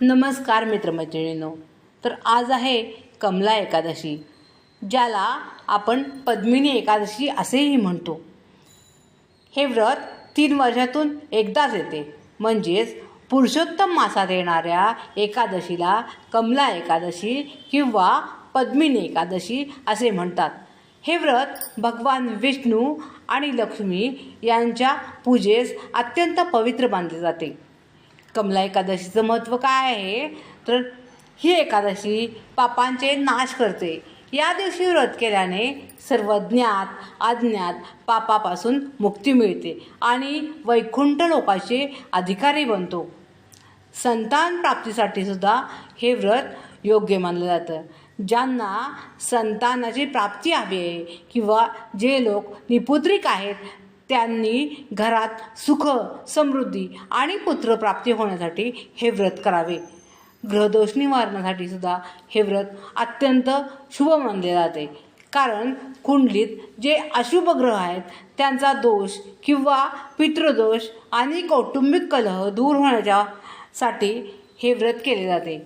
नमस्कार मित्रमैत्रिणींनो. तर आज आहे कमला एकादशी, ज्याला आपण पद्मिनी एकादशी असेही म्हणतो. हे व्रत 3 वर्षातून एकदाच येते, म्हणजेच पुरुषोत्तम मासात येणाऱ्या एकादशीला कमला एकादशी किंवा पद्मिनी एकादशी असे म्हणतात. हे व्रत भगवान विष्णू आणि लक्ष्मी यांच्या पूजेस अत्यंत पवित्र मानले जाते. कमला एकादशीचं महत्त्व काय आहे, तर ही एकादशी पापांचे नाश करते. या दिवशी व्रत केल्याने सर्व ज्ञात अज्ञात पापापासून मुक्ती मिळते आणि वैकुंठ लोकाचे अधिकारी बनतो. संतान प्राप्तीसाठी सुद्धा हे व्रत योग्य मानलं जातं. ज्यांना संतानाची प्राप्ती हवी आहे किंवा जे लोक निपुत्रिक आहेत, त्यांनी घरात सुख, समृद्धी आणि पुत्रप्राप्ती होण्यासाठी हे व्रत करावे. ग्रहदोष निवारणासाठी सुद्धा हे व्रत अत्यंत शुभ मानले जाते. कारण कुंडलीत जे अशुभ ग्रह आहेत त्यांचा दोष किंवा पितृदोष आणि कौटुंबिक कलह दूर होण्यासाठी हे व्रत केले जाते.